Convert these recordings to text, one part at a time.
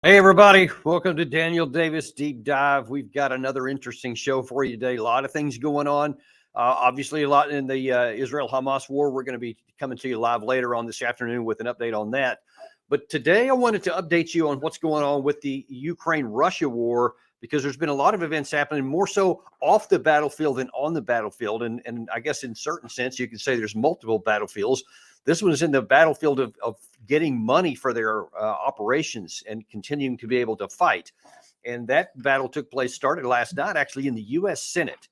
Hey, everybody. Welcome to Daniel Davis Deep Dive. We've got another interesting show for you today. A lot of things going on. Obviously, a lot in the Israel-Hamas war. We're going to be coming to you live later on this afternoon with an update on that. But today I wanted to update you on what's going on with the Ukraine-Russia war, because there's been a lot of events happening, more so off the battlefield than on the battlefield. And I guess in certain sense, you can say there's multiple battlefields. This one is in the battlefield of getting money for their operations and continuing to be able to fight. And that battle started last night, actually, in the U.S. Senate.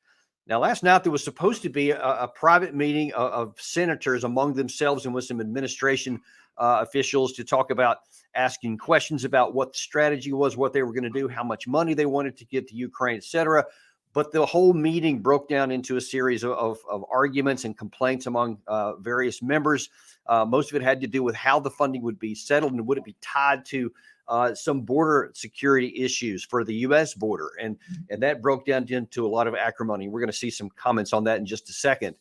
Now, last night, there was supposed to be a private meeting of senators among themselves and with some administration officials to talk about asking questions about what the strategy was, what they were going to do, how much money they wanted to give to Ukraine, et cetera. But the whole meeting broke down into a series of arguments and complaints among various members. Most of it had to do with how the funding would be settled and would it be tied to some border security issues for the U.S. border. And that broke down into a lot of acrimony. We're going to see some comments on that in just a second.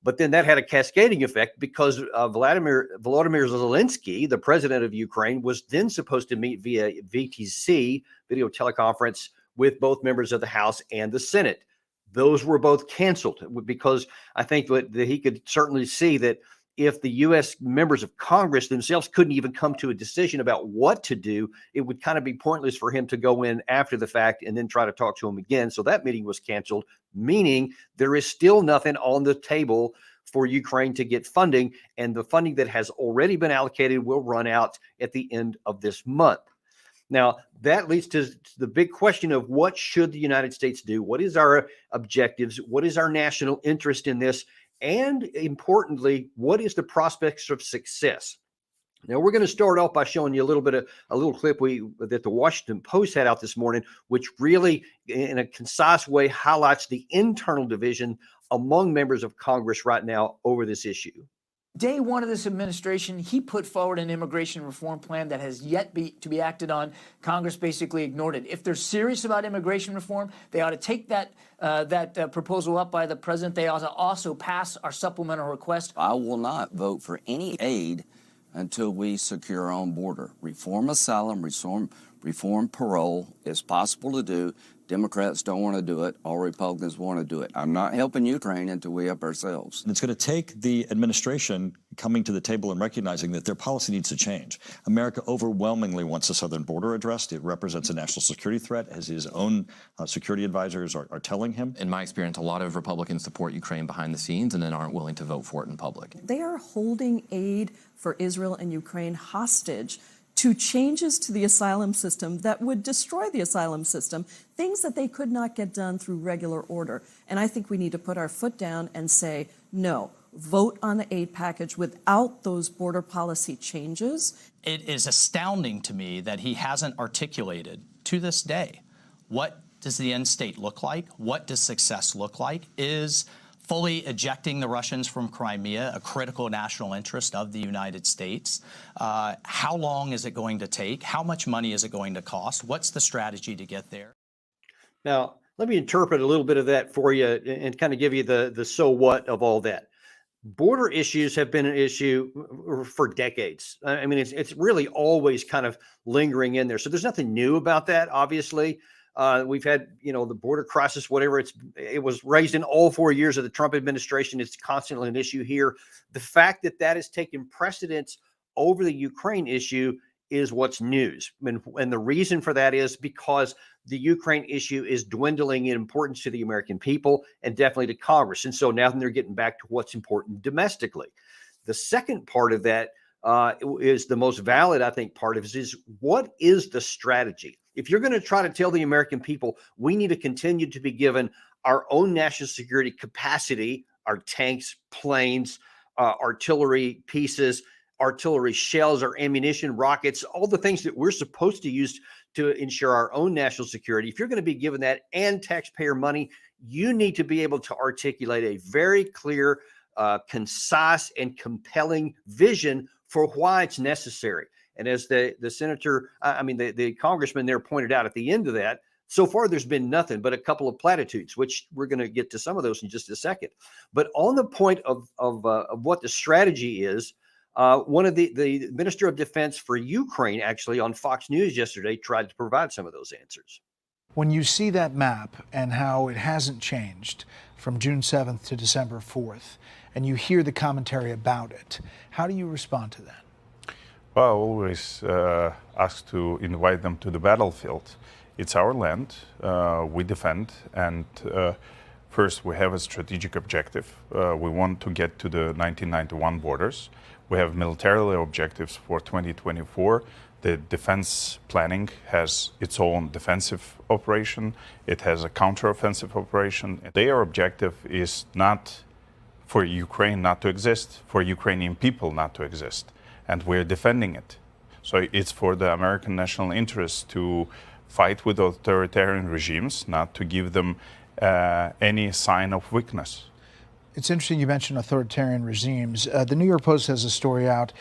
But then that had a cascading effect because Volodymyr Zelensky, the president of Ukraine, was then supposed to meet via VTC, video teleconference, with both members of the House and the Senate. Those were both canceled because I think that he could certainly see that if the U.S. members of Congress themselves couldn't even come to a decision about what to do, it would kind of be pointless for him to go in after the fact and then try to talk to him again. So that meeting was canceled, meaning there is still nothing on the table for Ukraine to get funding. And the funding that has already been allocated will run out at the end of this month. Now, that leads to the big question of what should the United States do? What is our objectives? What is our national interest in this? And importantly, what is the prospects of success? Now, we're going to start off by showing you a little clip that the Washington Post had out this morning, which really, in a concise way, highlights the internal division among members of Congress right now over this issue. Day one of this administration, he put forward an immigration reform plan that has yet to be acted on. Congress basically ignored it. If they're serious about immigration reform, they ought to take that proposal up by the president. They ought to also pass our supplemental request. I will not vote for any aid until we secure our own border. Reform asylum, reform parole is possible to do. Democrats don't want to do it. All Republicans want to do it. I'm not helping Ukraine until we help ourselves. It's going to take the administration coming to the table and recognizing that their policy needs to change. America overwhelmingly wants the southern border addressed. It represents a national security threat, as his own security advisors are telling him. In my experience, a lot of Republicans support Ukraine behind the scenes and then aren't willing to vote for it in public. They are holding aid for Israel and Ukraine hostage to changes to the asylum system that would destroy the asylum system, things that they could not get done through regular order. And I think we need to put our foot down and say, no, vote on the aid package without those border policy changes. It is astounding to me that he hasn't articulated to this day, what does the end state look like? What does success look like? Is fully ejecting the Russians from Crimea a critical national interest of the United States? How long is it going to take? How much money is it going to cost? What's the strategy to get there? Now, let me interpret a little bit of that for you and kind of give you the so what of all that. Border issues have been an issue for decades. I mean, it's really always kind of lingering in there. So there's nothing new about that, obviously. We've had, the border crisis, whatever it was raised in all 4 years of the Trump administration. It's constantly an issue here. The fact that has taken precedence over the Ukraine issue is what's news. And the reason for that is because the Ukraine issue is dwindling in importance to the American people and definitely to Congress. And so now they're getting back to what's important domestically. The second part of that is the most valid, I think, part of it is what is the strategy? If you're going to try to tell the American people we need to continue to be given our own national security capacity, our tanks, planes, artillery pieces, artillery shells, our ammunition, rockets, all the things that we're supposed to use to ensure our own national security. If you're going to be given that and taxpayer money, you need to be able to articulate a very clear, concise, and compelling vision for why it's necessary. And as the congressman there pointed out at the end of that, so far there's been nothing but a couple of platitudes, which we're going to get to some of those in just a second. But on the point of what the strategy is, One of the Minister of Defense for Ukraine, actually on Fox News yesterday, tried to provide some of those answers. When you see that map and how it hasn't changed from June 7th to December 4th, and you hear the commentary about it, how do you respond to that? Well, I always ask to invite them to the battlefield. It's our land, we defend, and first we have a strategic objective. We want to get to the 1991 borders. We have military objectives for 2024. The defense planning has its own defensive operation. It has a counteroffensive operation. Their objective is not for Ukraine not to exist, for Ukrainian people not to exist. And we're defending it. So it's for the American national interest to fight with authoritarian regimes, not to give them any sign of weakness. It's interesting you mentioned authoritarian regimes. The New York Post has a story out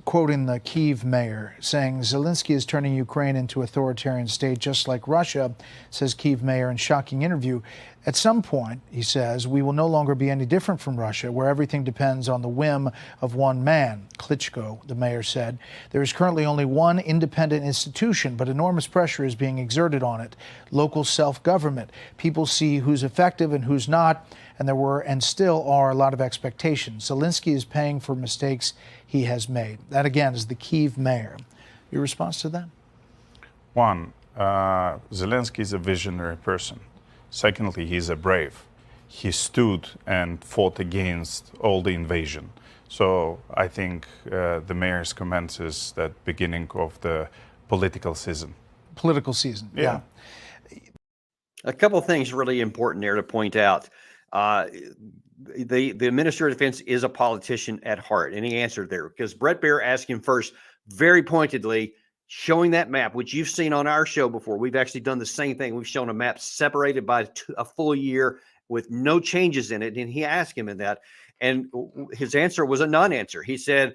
quoting the Kyiv mayor saying Zelensky is turning Ukraine into authoritarian state just like Russia, says Kyiv mayor in shocking interview. At some point, he says, we will no longer be any different from Russia, where everything depends on the whim of one man. Klitschko, the mayor said, there is currently only one independent institution, but enormous pressure is being exerted on it. Local self-government. People see who's effective and who's not, and there were and still are a lot of expectations. Zelensky is paying for mistakes he has made. That, again, is the Kyiv mayor. Your response to that? One, Zelensky is a visionary person. Secondly, he's a brave. He stood and fought against all the invasion. So I think the mayor's comments is that beginning of the political season. Political season, yeah. A couple of things really important there to point out. The Minister of Defense is a politician at heart, and he answered there because Bret Baier asked him first very pointedly, showing that map, which you've seen on our show before. We've actually done the same thing. We've shown a map separated by a full year with no changes in it. And he asked him in that, and his answer was a non-answer. He said,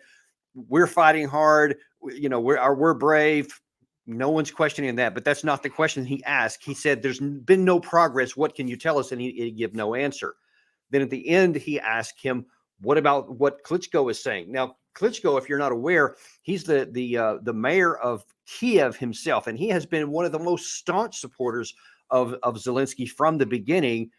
we're fighting hard. You know, we're brave. No one's questioning that, but that's not the question he asked. He said, there's been no progress. What can you tell us? And he gave no answer. Then at the end, he asked him, what about what Klitschko is saying? Now, Klitschko, if you're not aware, he's the mayor of Kyiv himself, and he has been one of the most staunch supporters of Zelensky from the beginning.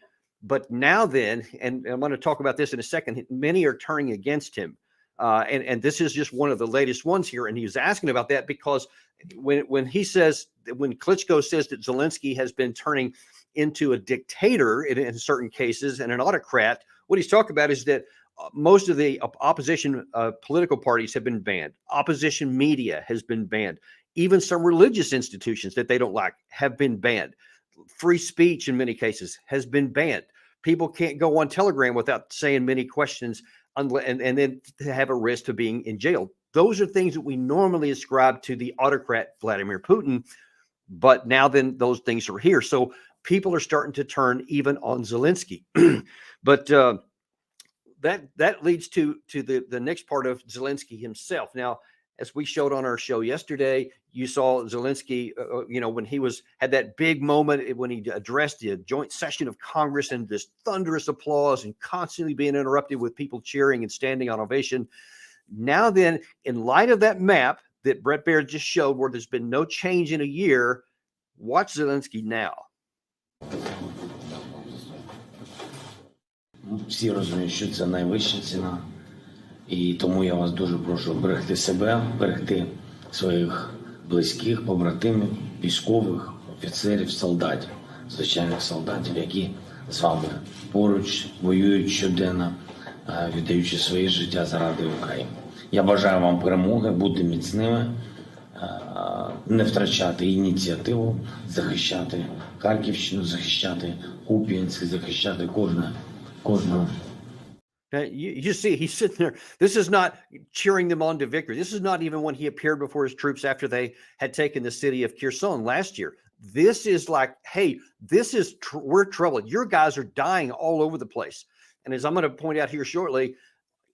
But now then, and I'm going to talk about this in a second, many are turning against him. And this is just one of the latest ones here. And he was asking about that because when Klitschko says that Zelensky has been turning into a dictator in certain cases and an autocrat, what he's talking about is that most of the opposition political parties have been banned. Opposition media has been banned. Even some religious institutions that they don't like have been banned. Free speech in many cases has been banned. People can't go on Telegram without saying many questions and then have a risk of being in jail. Those are things that we normally ascribe to the autocrat Vladimir Putin, but now then those things are here. So people are starting to turn even on Zelensky. But that leads to the next part of Zelensky himself. Now, as we showed on our show yesterday, you saw Zelensky, when he had that big moment when he addressed the joint session of Congress and this thunderous applause and constantly being interrupted with people cheering and standing on ovation. Now then, in light of that map that Bret Baier just showed where there's been no change in a year, watch Zelensky now. Всі розуміють, що це найвища ціна. І тому я вас дуже прошу берегти себе, берегти своїх близьких, побратимів, військових, офіцерів, солдатів, звичайних солдатів, які з вами поруч воюють щоденно, віддаючи своє життя заради України. Я бажаю вам перемоги, бути міцними, не втрачати ініціативу, захищати Харківщину, захищати Куп'янськ, захищати кожного. You see, he's sitting there. This is not cheering them on to victory. This is not even when he appeared before his troops after they had taken the city of Kherson last year. This is like, hey, we're troubled. Your guys are dying all over the place. And as I'm going to point out here shortly,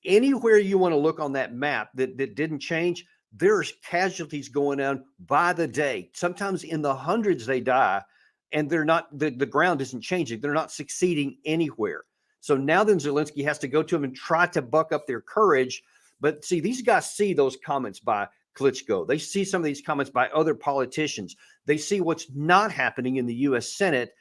anywhere you want to look on that map that didn't change, there's casualties going on by the day. Sometimes in the hundreds they die, and they're not, the ground isn't changing. They're not succeeding anywhere. So now then Zelensky has to go to them and try to buck up their courage. But see, these guys see those comments by Klitschko. They see some of these comments by other politicians. They see what's not happening in the U.S. Senate,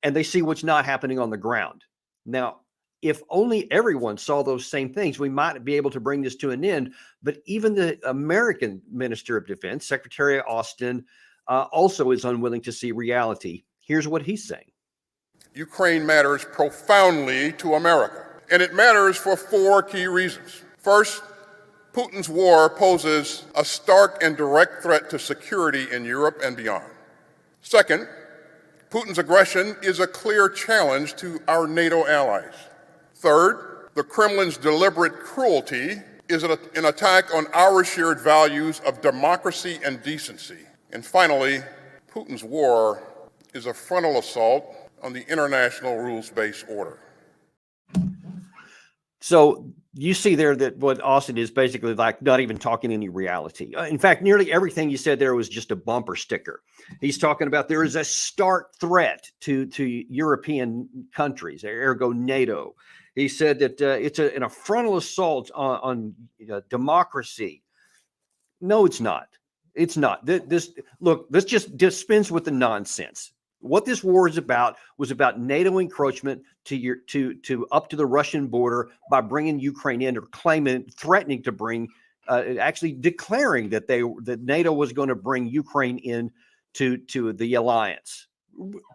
and they see what's not happening on the ground. Now, if only everyone saw those same things, we might be able to bring this to an end. But even the American Minister of Defense, Secretary Austin, also is unwilling to see reality. Here's what he's saying. Ukraine matters profoundly to America, and it matters for 4 key reasons. First, Putin's war poses a stark and direct threat to security in Europe and beyond. Second, Putin's aggression is a clear challenge to our NATO allies. Third, the Kremlin's deliberate cruelty is an attack on our shared values of democracy and decency. And finally, Putin's war is a frontal assault on the international rules-based order. So you see there that what Austin is basically like not even talking any reality. In fact, nearly everything you said there was just a bumper sticker. He's talking about there is a stark threat to European countries, ergo NATO. He said that it's a frontal assault on democracy. No, it's not. It's not. This just dispense with the nonsense. What this war is about was about NATO encroachment to up to the Russian border by bringing Ukraine in, or threatening to bring, actually declaring that NATO was going to bring Ukraine in to the alliance.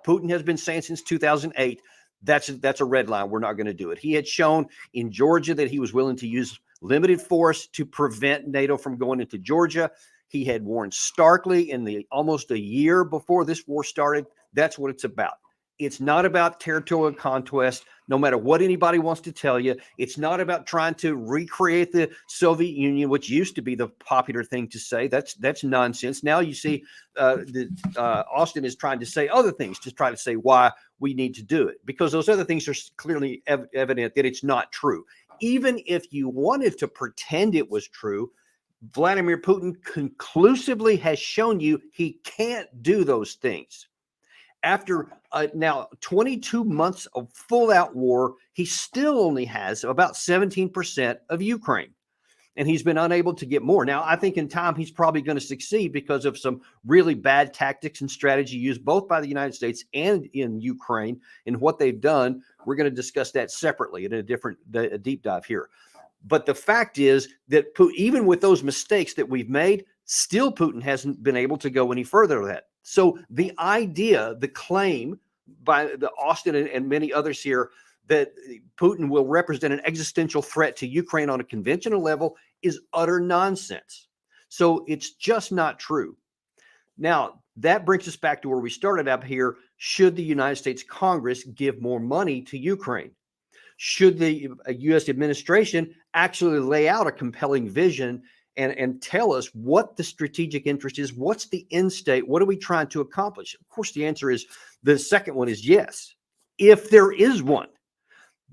Putin has been saying since 2008 that's a red line. We're not going to do it. He had shown in Georgia that he was willing to use limited force to prevent NATO from going into Georgia. He had warned starkly in the almost a year before this war started. That's what it's about. It's not about territorial conquest, no matter what anybody wants to tell you. It's not about trying to recreate the Soviet Union, which used to be the popular thing to say. That's nonsense. Now you see Austin is trying to say other things to try to say why we need to do it, because those other things are clearly evident that it's not true. Even if you wanted to pretend it was true, Vladimir Putin conclusively has shown you he can't do those things. After now 22 months of full-out war, he still only has about 17% of Ukraine, and he's been unable to get more. Now, I think in time he's probably going to succeed because of some really bad tactics and strategy used both by the United States and in Ukraine in what they've done. We're going to discuss that separately in a deep dive here. But the fact is that even with those mistakes that we've made, still Putin hasn't been able to go any further with that. So the idea, the claim by the Austin and many others here that Putin will represent an existential threat to Ukraine on a conventional level is utter nonsense. So it's just not true. Now, that brings us back to where we started up here. Should the United States Congress give more money to Ukraine? Should the U.S. administration actually lay out a compelling vision and tell us what the strategic interest is? What's the end state? What are we trying to accomplish? Of course, the answer is the second one is yes, if there is one.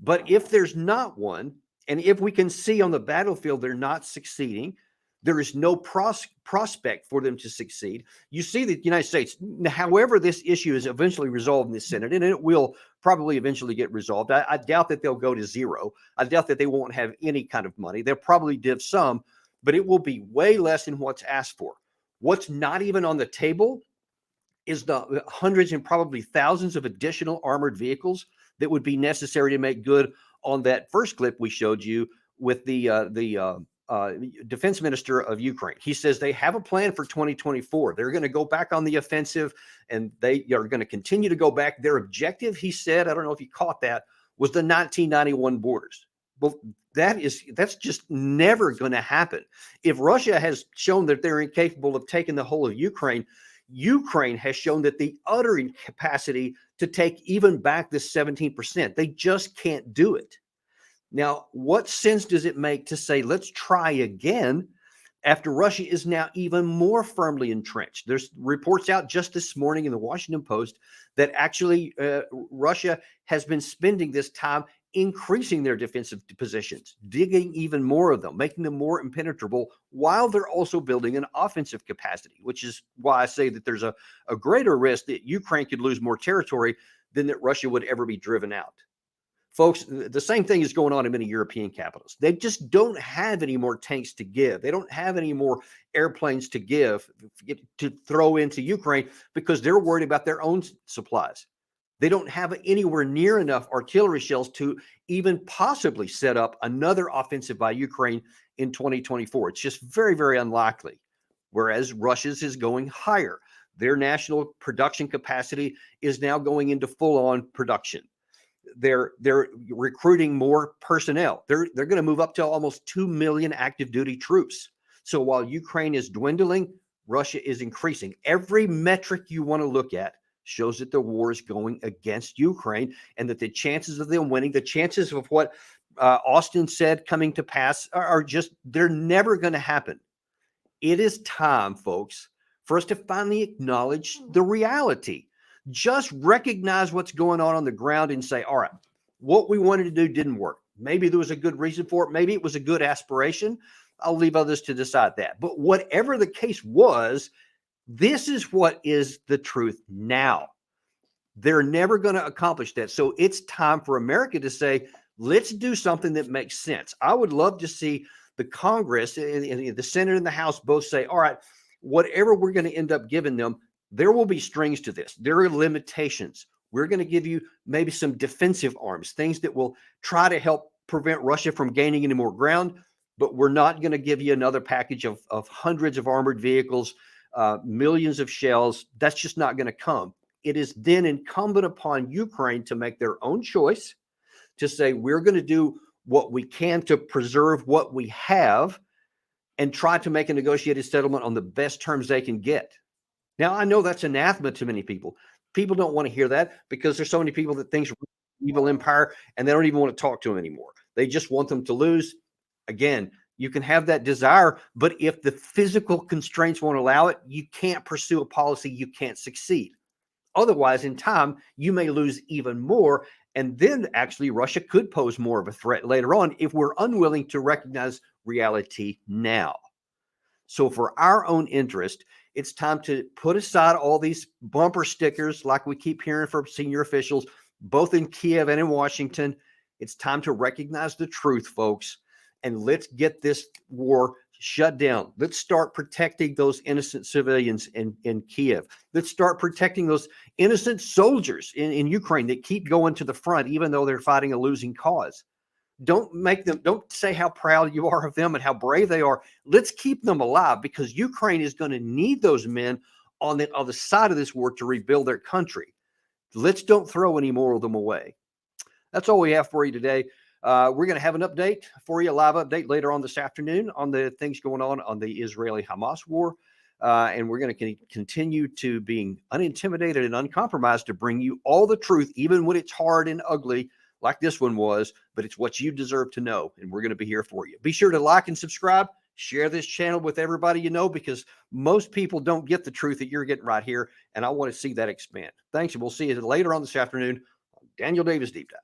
But if there's not one, and if we can see on the battlefield they're not succeeding, there is no prospect for them to succeed. You see the United States, however this issue is eventually resolved in the Senate, and it will probably eventually get resolved. I doubt that they'll go to zero. I doubt that they won't have any kind of money. They'll probably give some, but it will be way less than what's asked for. What's not even on the table is the hundreds and probably thousands of additional armored vehicles that would be necessary to make good on that first clip we showed you with the defense minister of Ukraine. He says they have a plan for 2024. They're going to go back on the offensive, and they are going to continue to go back. Their objective, he said, I don't know if you caught that, was the 1991 borders. Well, that's just never going to happen. If Russia has shown that they're incapable of taking the whole of Ukraine, Ukraine has shown that the utter incapacity to take even back this 17%. They just can't do it. Now, what sense does it make to say, let's try again after Russia is now even more firmly entrenched? There's reports out just this morning in the Washington Post that actually Russia has been spending this time increasing their defensive positions, digging even more of them, making them more impenetrable, while they're also building an offensive capacity, which is why I say that there's a greater risk that Ukraine could lose more territory than that Russia would ever be driven out. Folks, the same thing is going on in many European capitals. They just don't have any more tanks to give. They don't have any more airplanes to give, to throw into Ukraine, because they're worried about their own supplies. They don't have anywhere near enough artillery shells to even possibly set up another offensive by Ukraine in 2024. It's just very, very unlikely. Whereas Russia's is going higher. Their national production capacity is now going into full-on production. They're recruiting more personnel. They're going to move up to almost 2 million active duty troops. So while Ukraine is dwindling, Russia is increasing. Every metric you want to look at shows that the war is going against Ukraine, and that the chances of them winning, the chances of what Austin said coming to pass are just, they're never going to happen. It is time, folks, for us to finally acknowledge the reality. Just recognize what's going on the ground and say, all right, what we wanted to do didn't work. Maybe there was a good reason for it. Maybe it was a good aspiration. I'll leave others to decide that. But whatever the case was, this is what is the truth now. They're never going to accomplish that. So it's time for America to say, let's do something that makes sense. I would love to see the Congress, and the Senate and the House both say, all right, whatever we're going to end up giving them, there will be strings to this. There are limitations. We're going to give you maybe some defensive arms, things that will try to help prevent Russia from gaining any more ground, but we're not going to give you another package of hundreds of armored vehicles, millions of shells. That's just not going to come. It is then incumbent upon Ukraine to make their own choice, to say, we're going to do what we can to preserve what we have and try to make a negotiated settlement on the best terms they can get. Now, I know that's anathema to many people. People don't want to hear that because there's so many people that think evil empire, and they don't even want to talk to them anymore. They just want them to lose. Again, you can have that desire, but if the physical constraints won't allow it, you can't pursue a policy, you can't succeed. Otherwise, in time, you may lose even more. And then actually Russia could pose more of a threat later on if we're unwilling to recognize reality now. So for our own interest, it's time to put aside all these bumper stickers like we keep hearing from senior officials, both in Kyiv and in Washington. It's time to recognize the truth, folks, and let's get this war shut down. Let's start protecting those innocent civilians in Kyiv. Let's start protecting those innocent soldiers in Ukraine that keep going to the front, even though they're fighting a losing cause. Don't say how proud you are of them and how brave they are. Let's keep them alive, because Ukraine is going to need those men on the other side of this war to rebuild their country. Let's don't throw any more of them away. That's all we have for you today. We're going to have an update for you, a live update later on this afternoon on the things going on the Israeli-Hamas war. And we're going to continue to being unintimidated and uncompromised to bring you all the truth, even when it's hard and ugly like this one was, but it's what you deserve to know. And we're going to be here for you. Be sure to like and subscribe, share this channel with everybody you know, because most people don't get the truth that you're getting right here. And I want to see that expand. Thanks. And we'll see you later on this afternoon on Daniel Davis Deep Dive.